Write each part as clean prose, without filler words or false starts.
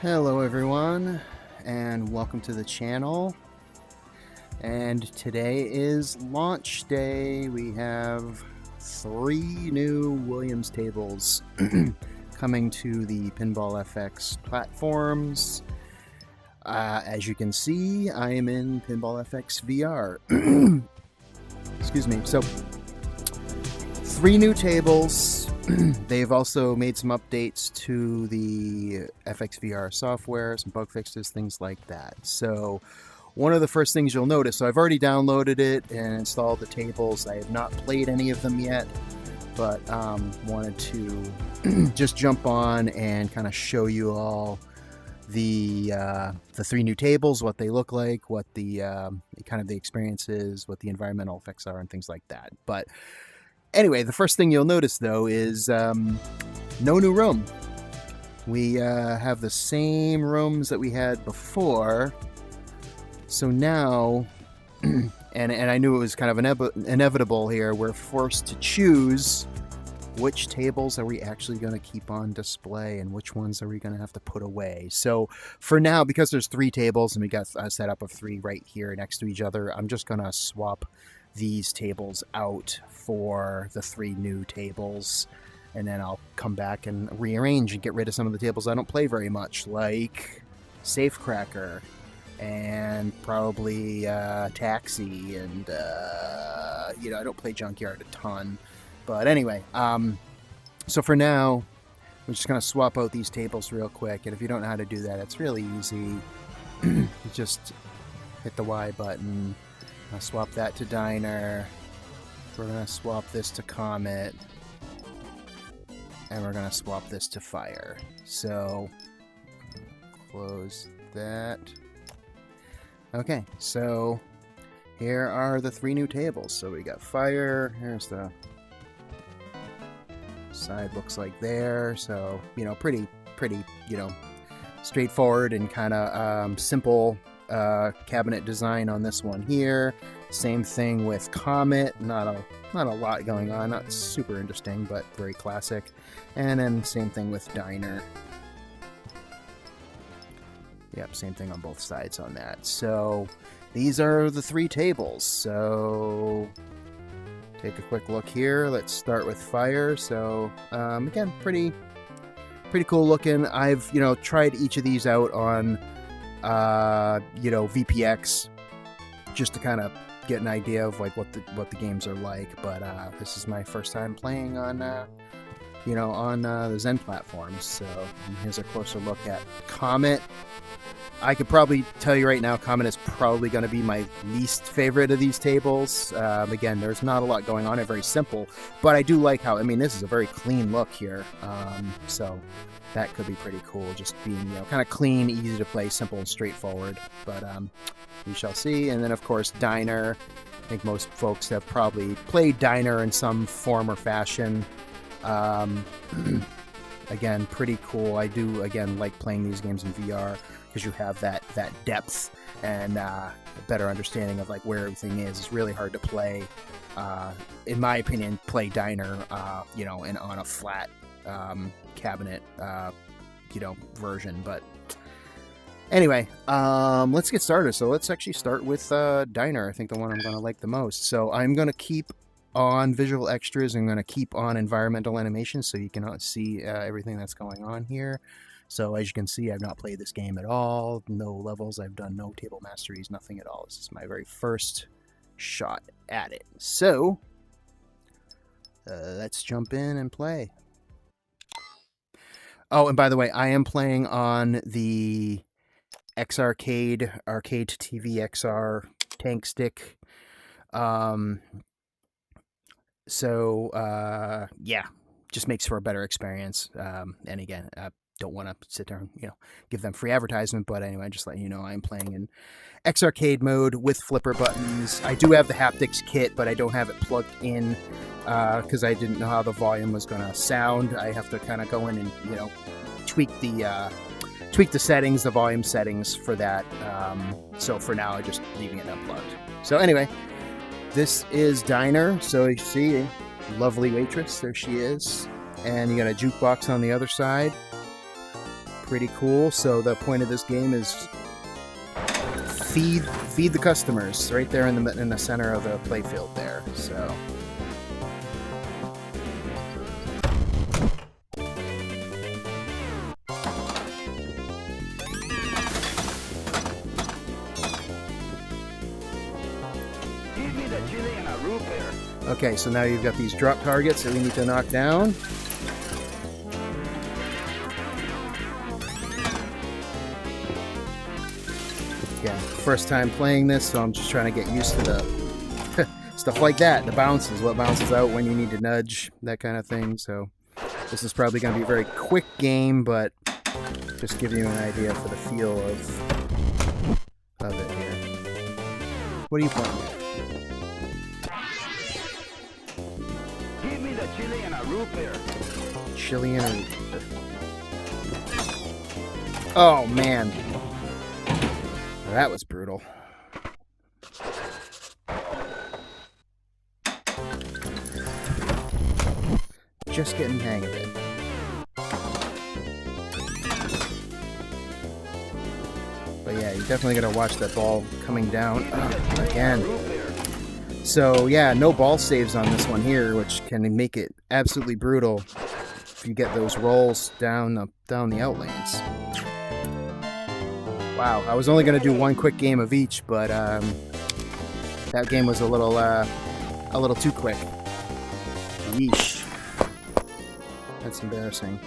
Hello everyone, and welcome to the channel. And today is launch day. We have 3 new Williams tables coming to the Pinball FX platforms. As you can see, I am in Pinball FX VR. Excuse me. So 3 new tables. They've also made some updates to the FXVR software, some bug fixes, things like that. So one of the first things you'll notice, so I've already downloaded it and installed the tables. I have not played any of them yet, but wanted to just jump on and kind of show you all the 3 new tables, what they look like, what the kind of the experience is, what the environmental effects are, and things like that. But anyway, the first thing you'll notice, though, is no new room. We have the same rooms that we had before. So now, and I knew it was kind of inevitable here, we're forced to choose which tables are we actually going to keep on display and which ones are we going to have to put away. So for now, because there's 3 tables and we got a setup of 3 right here next to each other, I'm just going to swap these tables out for the 3 new tables, and then I'll come back and rearrange and get rid of some of the tables I don't play very much, like Safecracker and probably Taxi, and I don't play Junkyard a ton. But anyway, so for now, we're just going to swap out these tables real quick, and if you don't know how to do that, it's really easy. You just hit the Y button. I'll swap that to Diner. We're going to swap this to Comet. And we're going to swap this to Fire. So, close that. Okay, so here are the 3 new tables. So we got Fire. Here's the side, looks like there. So, pretty, straightforward and kind of simple cabinet design on this one here. Same thing with Comet. Not a lot going on, not super interesting, but very classic. And then same thing with Diner. Yep, same thing on both sides on that. So these are the 3 tables. So take a quick look here. Let's start with Fire. So again, pretty cool looking. I've tried each of these out on VPX, just to kind of get an idea of like what the games are like. But this is my first time playing on the Zen platforms. So here's a closer look at Comet. I could probably tell you right now, Comet is probably going to be my least favorite of these tables. Again, there's not a lot going on. It's very simple, but I do like how, this is a very clean look here. So that could be pretty cool, just being, kind of clean, easy to play, simple and straightforward. But we shall see. And then, of course, Diner. I think most folks have probably played Diner in some form or fashion. Again, pretty cool. I do, again, like playing these games in VR because you have that depth and a better understanding of like where everything is. It's really hard to play, in my opinion, play Diner, and on a flat cabinet, version. But anyway, let's get started. So let's actually start with Diner. I think the one I'm going to like the most. So I'm going to keep on visual extras. I'm going to keep on environmental animation so you can see everything that's going on here. So as you can see, I've not played this game at all. No levels. I've done no table masteries, nothing at all. This is my very first shot at it. So let's jump in and play. Oh, and by the way, I am playing on the X-Arcade, Arcade TV XR tank stick. So yeah, just makes for a better experience. And again, don't want to sit there and give them free advertisement, but anyway, just letting you know I'm playing in X-Arcade mode with flipper buttons. I do have the haptics kit, but I don't have it plugged in because I didn't know how the volume was going to sound. I have to kind of go in and tweak the settings, the volume settings for that. So for now, I'm just leaving it unplugged. So anyway, this is Diner. So you see, lovely waitress, there she is, and you got a jukebox on the other side. pretty cool. So the point of this game is feed the customers right there in the center of the playfield there. So. Okay, so now you've got these drop targets that we need to knock down. Again, first time playing this, so I'm just trying to get used to the stuff like that. The bounces, what bounces out when you need to nudge, that kind of thing. So this is probably going to be a very quick game, but just give you an idea for the feel of it here. What are you playing at? Chili and a root beer. Chili and a root beer. Oh man, that was brutal. Just getting the hang of it. But yeah, you definitely gotta watch that ball coming down again. So yeah, no ball saves on this one here, which can make it absolutely brutal if you get those rolls down the outlanes. Wow, I was only going to do one quick game of each, but that game was a little too quick. Yeesh. That's embarrassing.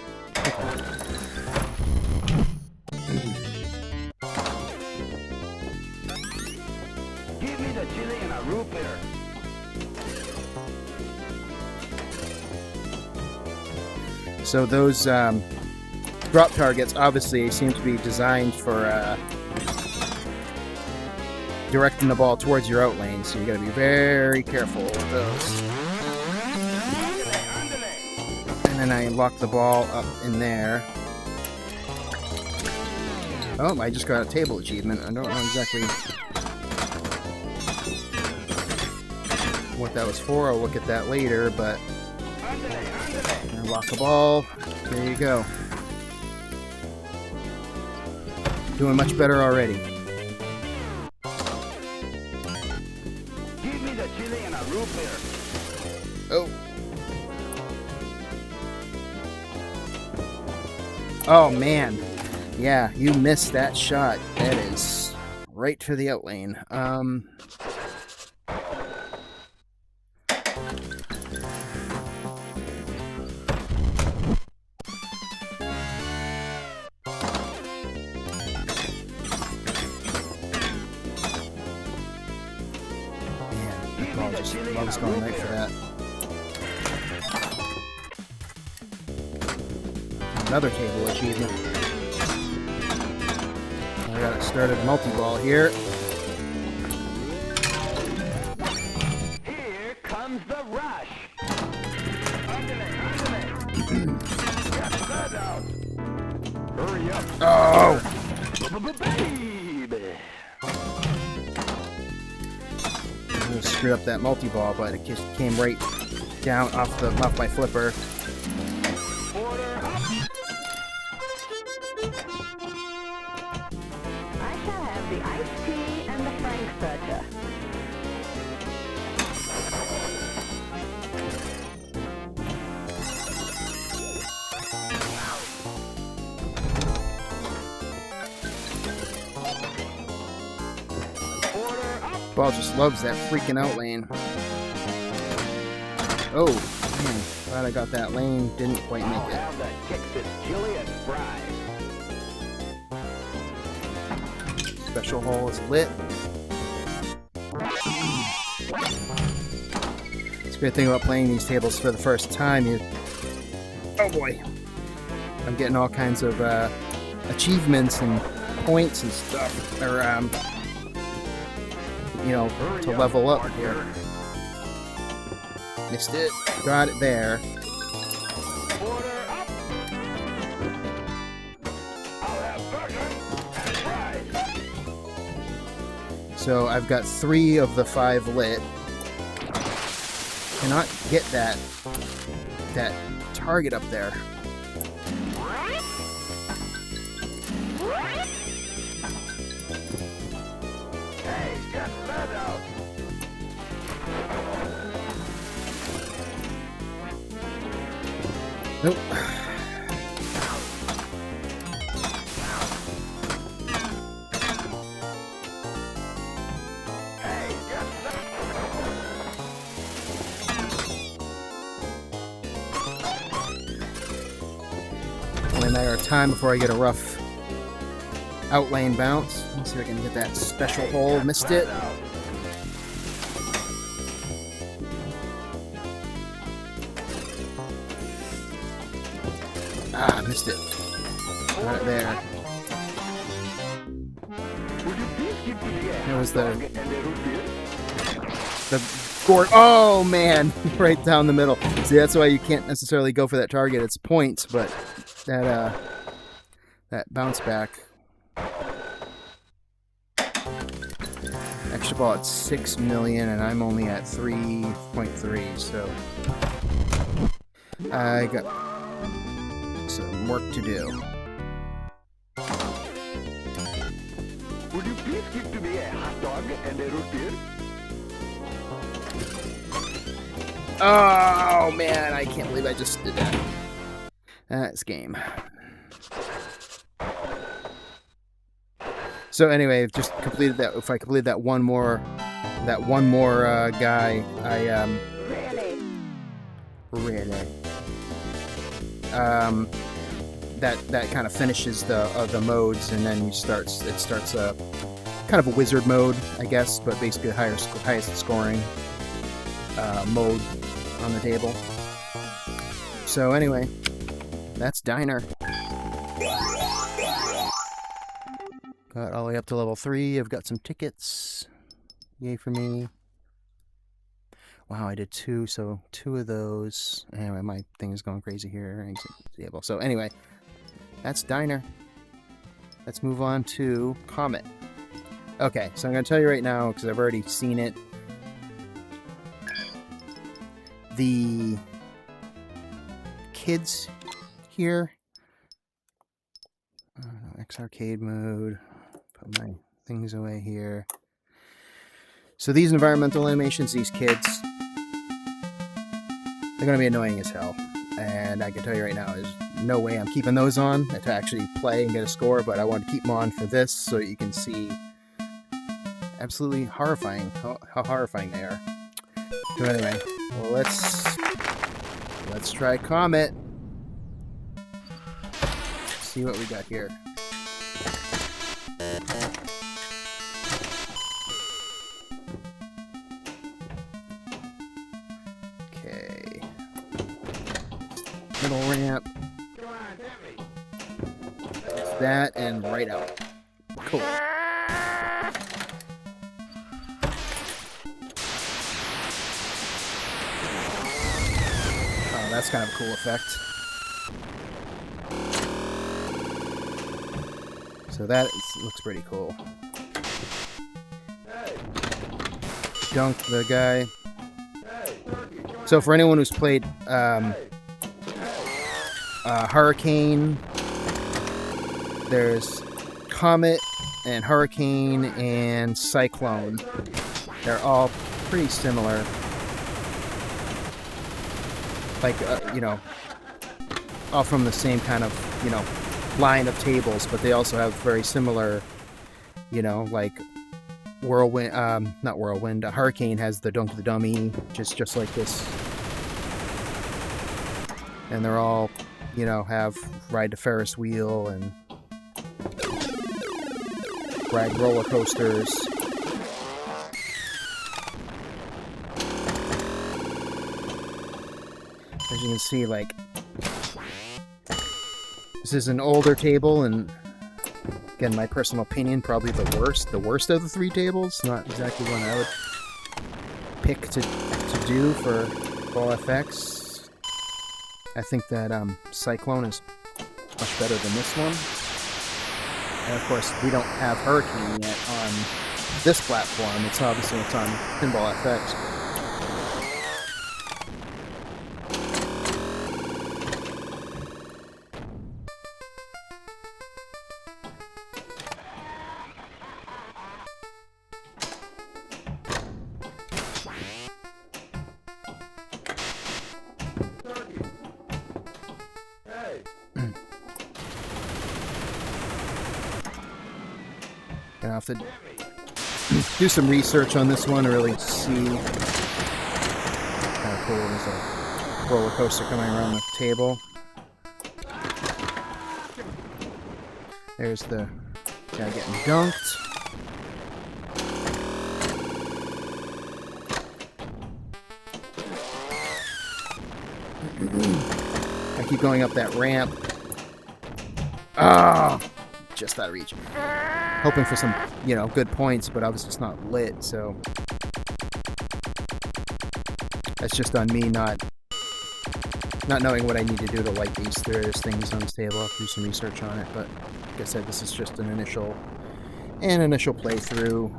Give me the chili and a root beer. So those drop targets obviously seem to be designed for directing the ball towards your out lane, so you got to be very careful with those. And then I lock the ball up in there. Oh, I just got a table achievement. I don't know exactly what that was for. I'll look at that later, but and lock the ball. There you go. Doing much better already. Give me the chili and a root beer. Oh. Oh man. Yeah, you missed that shot. That is right for the out lane. Loves going right for that. Another table achievement. I got it started multi-ball here. Here comes the rush. Hurry up. Oh! Baby. I screwed up that multi-ball, but it just came right down off my flipper. Order up. I shall have the iced tea and the Frankfurter. Ball just loves that freaking out lane. Oh, man. Glad I got that lane. Didn't quite make it. Have the Texas chili and fries. Special hole is lit. It's a great thing about playing these tables for the first time. Oh boy. I'm getting all kinds of achievements and points and stuff. Or, you know, to level up here. Missed it. Got it there. Order up. I'll have burgers and fries. So I've got 3 of the 5 lit. Cannot get that target up there. only a matter of time before I get a rough outlane bounce. Let's see if I can get that special hole. Missed it. Ah, missed it. Got it there. That was the gourd. Oh man, right down the middle. See, that's why you can't necessarily go for that target. It's points, but that bounce back. Extra ball at 6 million, and I'm only at 3.3. So I got some work to do. Would you please give to me a hot dog and a root beer? Oh man, I can't believe I just did that. That's game. So anyway, I've just completed that. If I completed that one more guy, I really that kind of finishes the modes, and then it starts a kind of a wizard mode, I guess, but basically the highest scoring mode on the table. So anyway, that's Diner. Got all the way up to level 3. I've got some tickets. Yay for me. Wow, I did 2, so 2 of those. Anyway, my thing is going crazy here. So anyway, that's Diner. Let's move on to Comet. Okay, so I'm going to tell you right now, because I've already seen it. The kids here. X arcade mode. Put my things away here. So these environmental animations, these kids, they're going to be annoying as hell. And I can tell you right now, there's no way I'm keeping those on to actually play and get a score, but I want to keep them on for this so you can see absolutely horrifying how horrifying they are. So anyway, well, let's try Comet. See what we got here. Okay. Middle ramp. That and right out. Cool. Oh, that's kind of a cool effect. So that looks pretty cool. Dunk the guy. So for anyone who's played Hurricane, there's Comet and Hurricane and Cyclone. They're all pretty similar. Like, all from the same kind of, line of tables, but they also have very similar, like Whirlwind, not Whirlwind, Hurricane has the Dunk the Dummy, just like this. And they're all, have ride the Ferris wheel and ride roller coasters. As you can see, like, this is an older table, and again, my personal opinion, probably the worst of the 3 tables. Not exactly one I would pick to do for all FX. I think that Cyclone is much better than this one. And of course, we don't have Hurricane yet on this platform. It's on Pinball FX. Gonna have to do some research on this one to really see. Kind of cool. There's a roller coaster coming around the table. There's the guy getting dunked. I keep going up that ramp. Ah, just out of reach. Hoping for some, you know, good points, but obviously it's not lit, so that's just on me not knowing what I need to do to light these various things on this table. I'll do some research on it, but like I said, this is just an initial playthrough.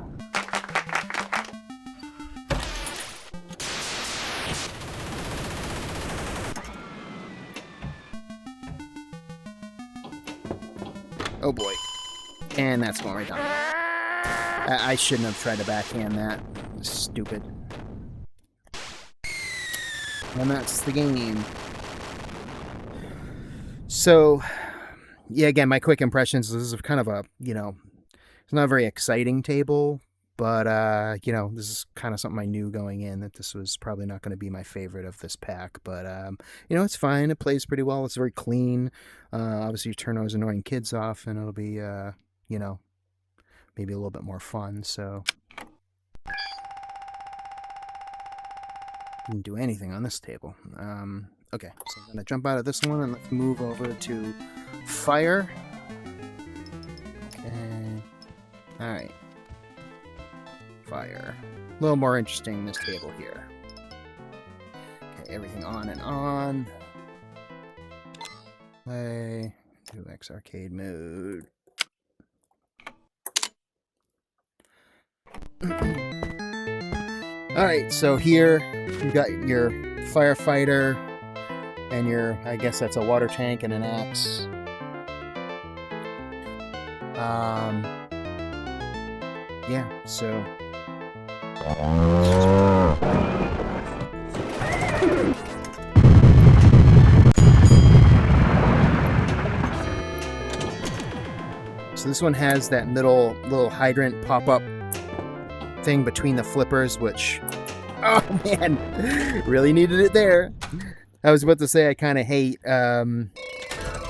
Oh boy. And that's going right down. I shouldn't have tried to backhand that. Stupid. And that's the game. So, yeah, again, my quick impressions, this is kind of a, you know, it's not a very exciting table, but, you know, this is kind of something I knew going in, that this was probably not going to be my favorite of this pack, but, you know, it's fine. It plays pretty well. It's very clean. Obviously, you turn those annoying kids off, and it'll be, you know, maybe a little bit more fun, so. Didn't do anything on this table. Okay, so I'm going to jump out of this one, and let's move over to fire. Okay. Alright. Fire. A little more interesting, this table here. Okay, everything on and on. Play. 2x arcade mode. Alright, so here you got your firefighter and your, I guess that's a water tank and an axe. Yeah, so this one has that little hydrant pop-up thing between the flippers, which, oh man, really needed it there. I was about to say I kind of hate, but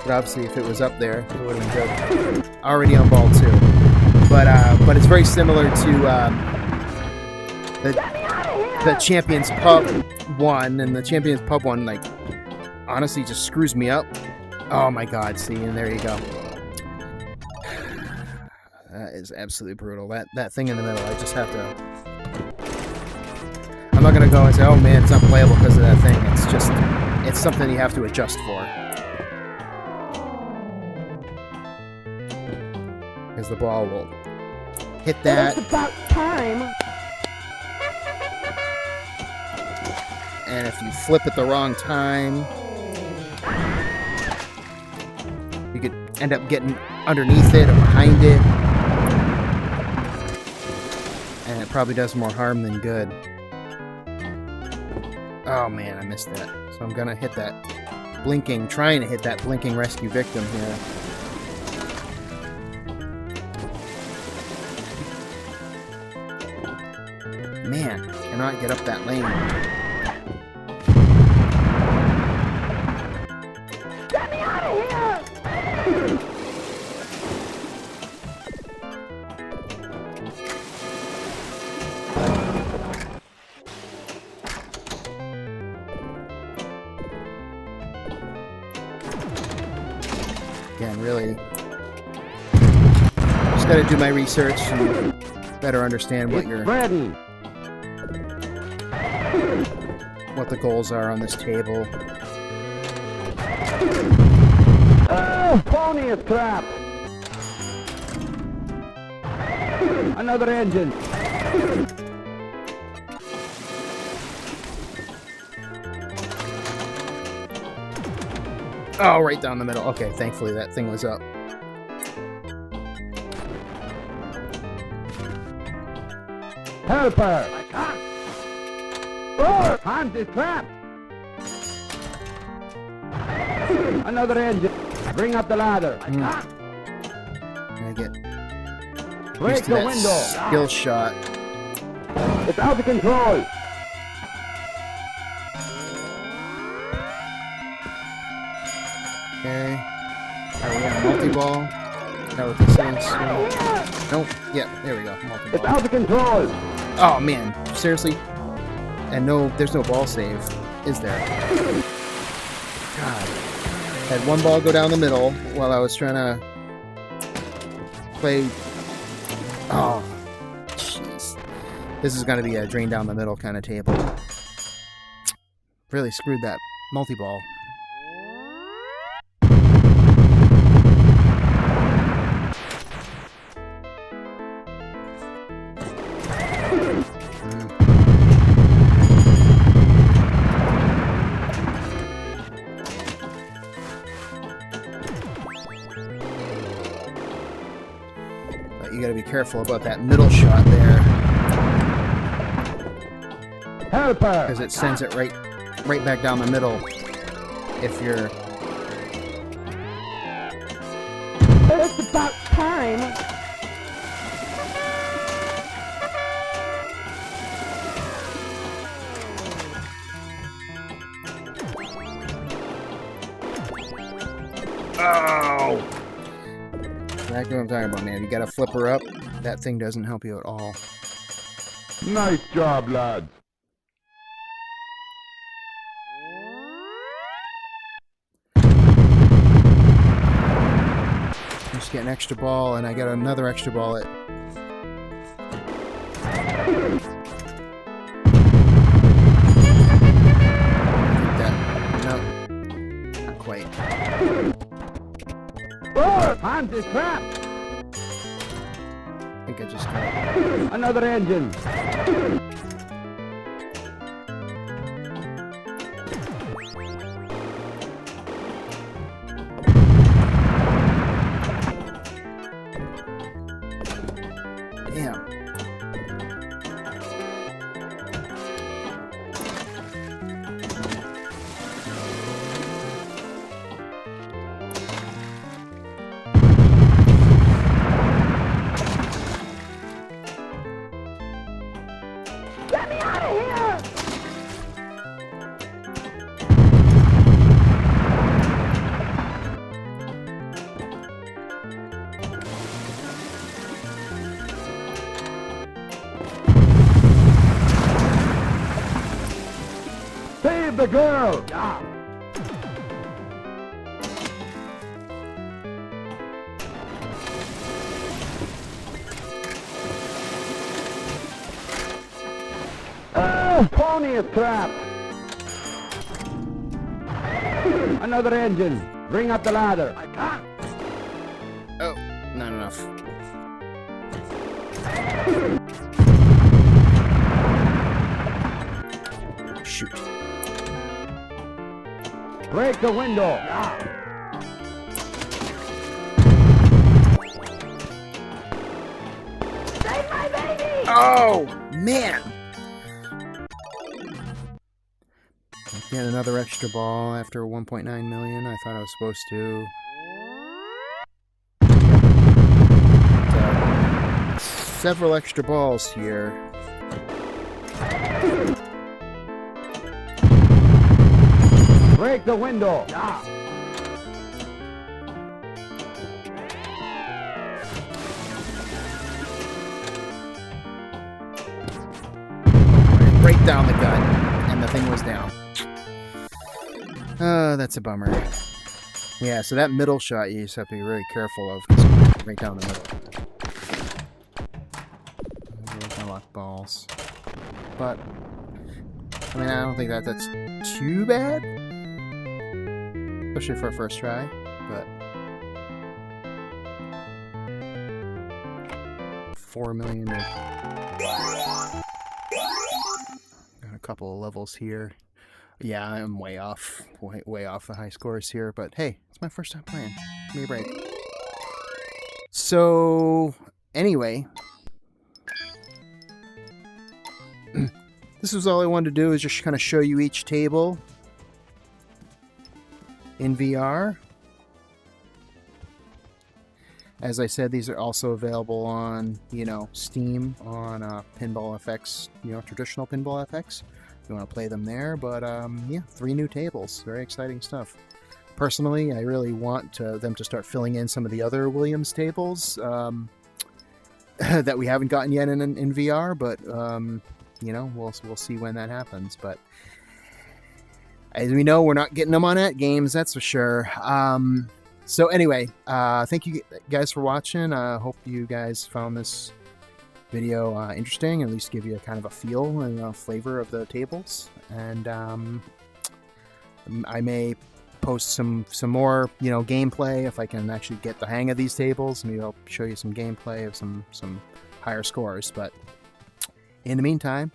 obviously if it was up there, it would have been good. Already on ball 2. But it's very similar to the Champions Pub one, and the Champions Pub one, like, honestly just screws me up. Oh my god, see, and there you go. That is absolutely brutal. That thing in the middle, I just have to... I'm not going to go and say, oh man, it's unplayable because of that thing. It's just, it's something you have to adjust for. Because the ball will hit that. It's about time. And if you flip at the wrong time, you could end up getting underneath it or behind it. And it probably does more harm than good. Oh man, I missed that. So I'm gonna hit that blinking, trying to hit that blinking rescue victim here. Man, cannot get up that lane. Get me out of here! Again, really, just got to do my research and better understand what what the goals are on this table. Oh, pony is trapped. Another engine. Oh, right down the middle. Okay, thankfully that thing was up. Helper. I can't. Oh, Hans is trapped. Another engine. Bring up the ladder. I can't. I get Break used to the that window. skill shot. It's out of control. Okay. Are we on multi-ball? that what this is? Nope. Yeah, there we go. It's Multi-ball. out of control. Oh man, seriously? And no, there's no ball save, is there? God. Had one ball go down the middle while I was trying to play. Oh, jeez. This is going to be a drain down the middle kind of table. Really screwed that multi-ball. But you got to be careful about that middle shot there, Helper. because it sends it right back down the middle. If you're It's about time. oh, exactly what I'm talking about, man. You got to flip her up. That thing doesn't help you at all. Nice job, lads. Just get an extra ball, and I got another extra ball at. No, not quite. Oh, I'm trapped. I think I just got. Another engine. Damn. Get me out of here! Save the girl. Ah. Pony is trapped. Another engine. Bring up the ladder. I can't. Oh, not enough. Shoot. Break the window. Save my baby! Oh, man! Get another extra ball after 1.9 million. I thought I was supposed to. So, several extra balls here. Break the window. Right down the gut. And the thing was down. That's a bummer. Yeah, so that middle shot you just have to be really careful of. 'Cause it's right down the middle. There's my luck balls. But, I mean, I don't think that's too bad. Especially for a first try. But 4 million. Got a couple of levels here. Yeah, I'm way off. Way off the high scores here. But hey, it's my first time playing. Give me a break. So, anyway. This was all I wanted to do, is just kind of show you each table in VR. As I said, these are also available on, Steam, on Pinball FX, traditional Pinball FX. If you want to play them there. But, yeah, 3 new tables. Very exciting stuff. personally, I really want them to start filling in some of the other Williams tables that we haven't gotten yet in VR, but you know, we'll see when that happens. But as we know, we're not getting them on at games, that's for sure. So anyway, thank you guys for watching. I hope you guys found this video interesting, at least give you a kind of a feel and a flavor of the tables. And I may post some more, you know, gameplay if I can actually get the hang of these tables. Maybe I'll show you some gameplay of some higher scores. But in the meantime,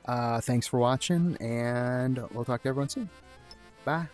thanks for watching, and we'll talk to everyone soon. Bye.